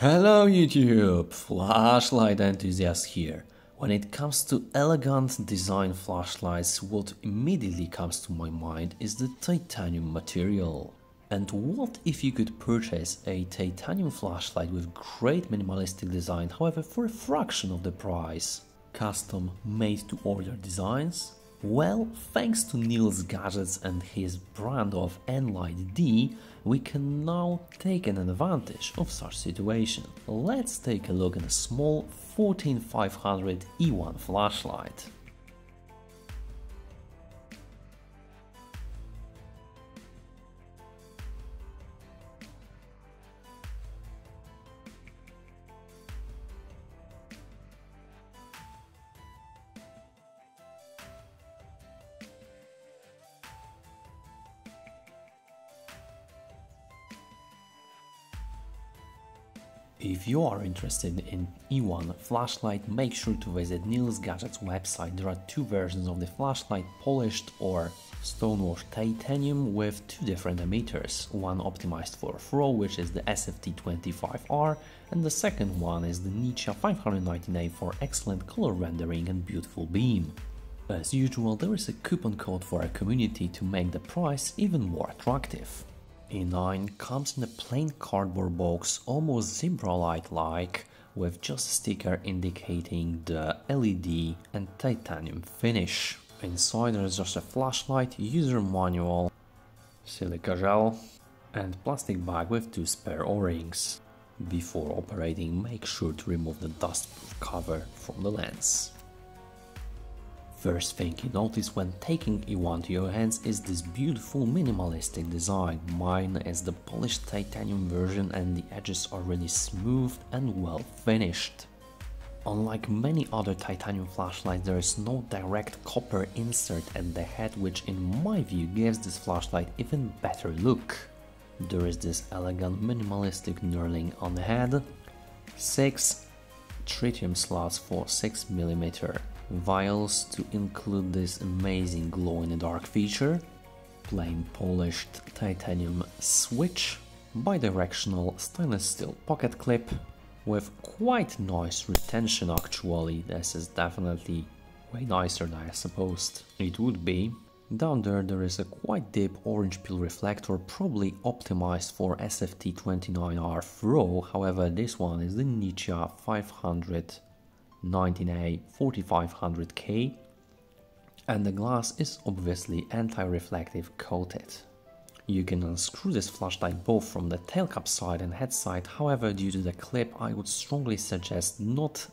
Hello YouTube, flashlight enthusiast here. When it comes to elegant design flashlights, what immediately comes to my mind is the titanium material. And what if you could purchase a titanium flashlight with great minimalistic design, however for a fraction of the price? Custom made to order designs? Well, thanks to Niels Gadgets and his brand of Enlight D, we can now take an advantage of such situation. Let's take a look at a small 14500 E1 flashlight. If you are interested in E1 flashlight, make sure to visit Niels Gadgets website. There are two versions of the flashlight, polished or stonewashed titanium with two different emitters. One optimized for throw, which is the SFT25R, and the second one is the Nichia 519A for excellent color rendering and beautiful beam. As usual, there is a coupon code for our community to make the price even more attractive. E9 comes in a plain cardboard box, almost Zebralight-like, with just a sticker indicating the LED and titanium finish. Inside there is just a flashlight, user manual, silica gel and plastic bag with two spare O-rings. Before operating, make sure to remove the dustproof cover from the lens. First thing you notice when taking E1 to your hands is this beautiful minimalistic design. Mine is the polished titanium version and the edges are really smooth and well finished. Unlike many other titanium flashlights, there is no direct copper insert at the head, which in my view gives this flashlight even better look. There is this elegant minimalistic knurling on the head, 6 tritium slots for 6mm vials to include this amazing glow-in-the-dark feature, plain polished titanium switch, bidirectional stainless steel pocket clip with quite noise retention. Actually, this is definitely way nicer than I supposed it would be. Down there is a quite deep orange peel reflector, probably optimized for SFT29R throw, however this one is the Nichia 519A 4500K, and the glass is obviously anti-reflective coated. You can unscrew this flashlight both from the tail cap side and head side, however due to the clip I would strongly suggest not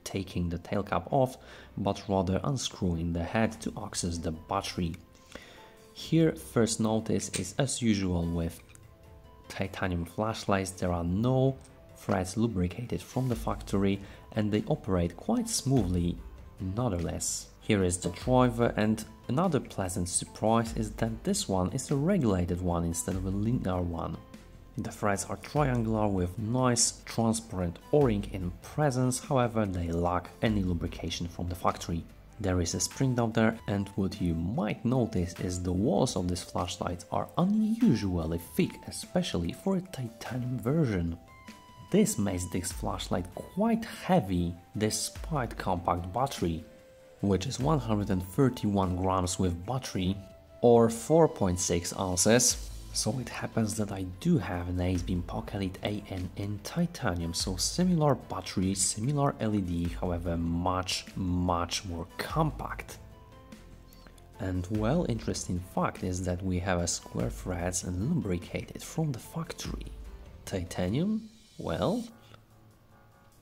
taking the tail cap off, but rather unscrewing the head to access the battery. Here, first notice is as usual with titanium flashlights, there are no threads lubricated from the factory and they operate quite smoothly nonetheless. Here is the driver, and another pleasant surprise is that this one is a regulated one instead of a linear one. The threads are triangular with nice transparent O-ring in presence, however they lack any lubrication from the factory. There is a spring down there, and what you might notice is the walls of this flashlight are unusually thick, especially for a titanium version. This makes this flashlight quite heavy despite compact battery, which is 131 grams with battery or 4.6 ounces. So it happens that I do have an AceBeam Pocket AN in titanium, so similar battery, similar LED, however much more compact. And well, interesting fact is that we have a square threads and lubricated from the factory. Titanium, well,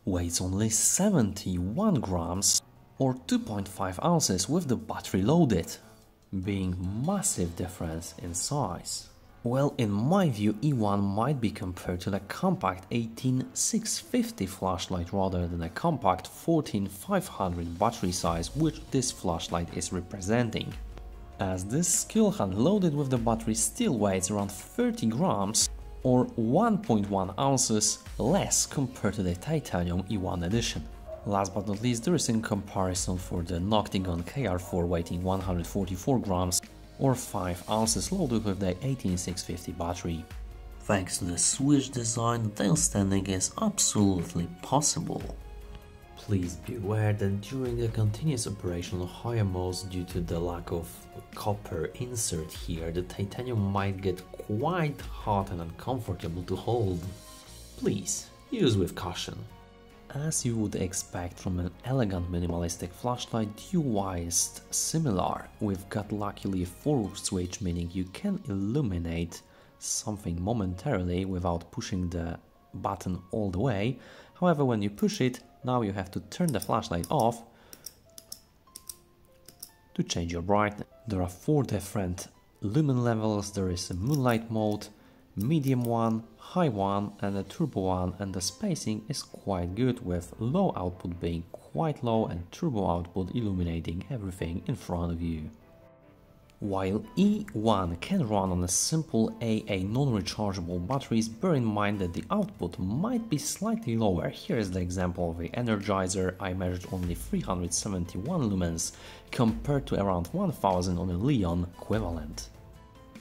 weighs only 71 grams or 2.5 ounces with the battery loaded, being massive difference in size. Well, in my view, E1 might be compared to the compact 18650 flashlight rather than a compact 14500 battery size, which this flashlight is representing, as this skill hand loaded with the battery still weighs around 30 grams or 1.1 ounces less compared to the titanium E1 edition. Last but not least, there is in comparison for the Noctigon KR4 weighing 144 grams or 5 ounces loaded with the 18650 battery. Thanks to the switch design, tail standing is absolutely possible. Please be aware that during the continuous operation on higher modes, due to the lack of copper insert here, the titanium might get quite hot and uncomfortable to hold. Please use with caution. As you would expect from an elegant minimalistic flashlight, UI is similar. We've got luckily a forward switch, meaning you can illuminate something momentarily without pushing the button all the way. However, when you push it, now you have to turn the flashlight off to change your brightness. There are 4 different lumen levels. There is a moonlight mode, medium one, high one and a turbo one, and the spacing is quite good, with low output being quite low and turbo output illuminating everything in front of you. While E1 can run on a simple AA non-rechargeable batteries, bear in mind that the output might be slightly lower. Here is the example of the Energizer. I measured only 371 lumens compared to around 1000 on a Leon equivalent.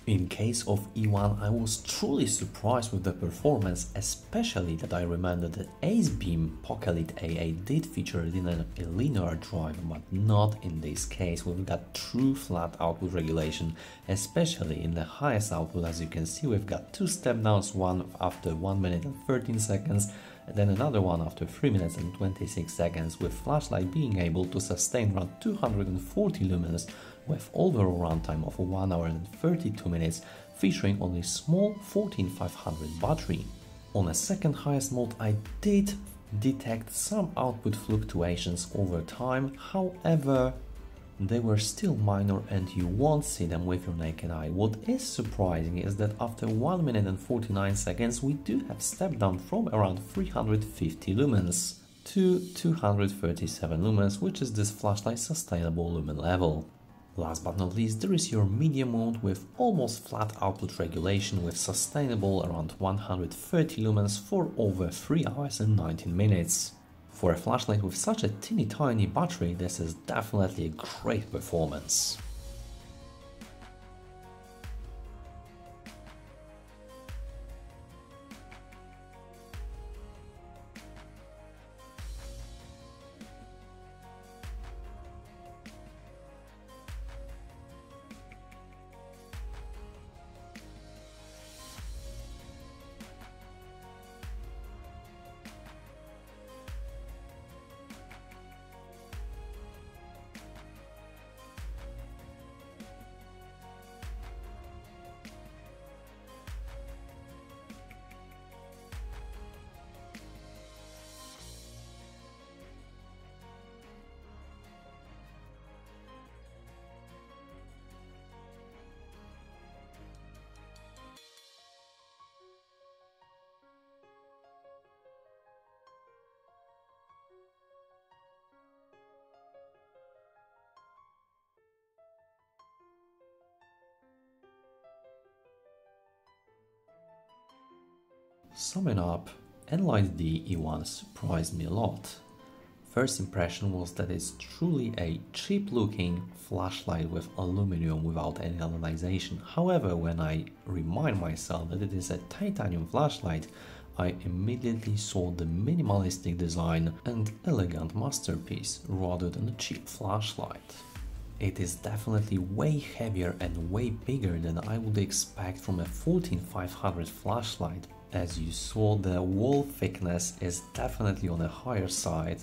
In case of E1, I was truly surprised with the performance, especially that I remember that AceBeam Pokelite AA did feature it in a linear drive, but not in this case. We've got true flat output regulation, especially in the highest output. As you can see, we've got 2 step downs, one after 1 minute and 13 seconds, and then another one after 3 minutes and 26 seconds, with flashlight being able to sustain around 240 lumens with overall runtime of 1 hour and 32 minutes, featuring only small 14500 battery. On a second highest mode, I did detect some output fluctuations over time, however they were still minor and you won't see them with your naked eye. What is surprising is that after 1 minute and 49 seconds we do have step down from around 350 lumens to 237 lumens, which is this flashlight's sustainable lumen level. Last but not least, there is your medium mode with almost flat output regulation, with sustainable around 130 lumens for over 3 hours and 19 minutes. For a flashlight with such a teeny tiny battery, this is definitely a great performance. Summing up, Enlight D E1 surprised me a lot. First impression was that it's truly a cheap looking flashlight with aluminum without any anodization. However, when I remind myself that it is a titanium flashlight, I immediately saw the minimalistic design and elegant masterpiece rather than a cheap flashlight. It is definitely way heavier and way bigger than I would expect from a 14500 flashlight. As you saw, the wall thickness is definitely on the higher side.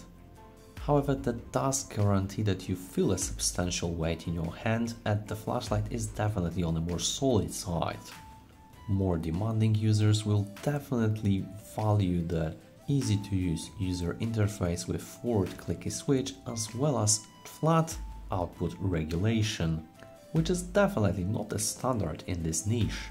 However, that does guarantee that you feel a substantial weight in your hand, and the flashlight is definitely on the more solid side. More demanding users will definitely value the easy to use user interface with forward clicky switch as well as flat output regulation, which is definitely not a standard in this niche.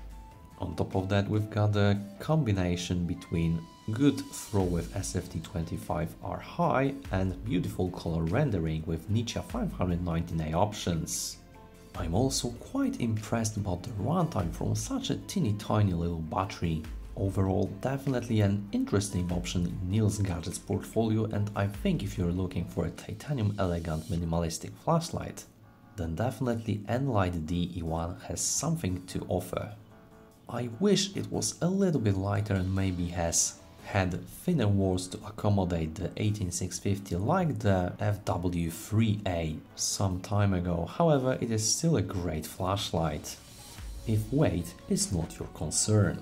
On top of that, we've got a combination between good throw with SFT25R high and beautiful color rendering with Nichia 519A options. I'm also quite impressed about the runtime from such a teeny tiny little battery. Overall, definitely an interesting option in Neil's Gadgets portfolio, and I think if you're looking for a titanium elegant minimalistic flashlight, then definitely Enlight D E1 has something to offer. I wish it was a little bit lighter and maybe has had thinner walls to accommodate the 18650 like the FW3A some time ago. However, it is still a great flashlight, if weight is not your concern.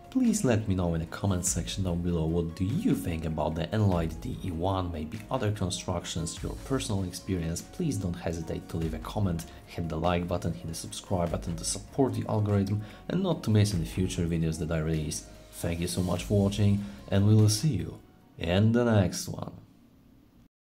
Please let me know in the comment section down below what do you think about the Enlight DE1, maybe other constructions, your personal experience. Please don't hesitate to leave a comment, hit the like button, hit the subscribe button to support the algorithm and not to miss any future videos that I release. Thank you so much for watching and we will see you in the next one.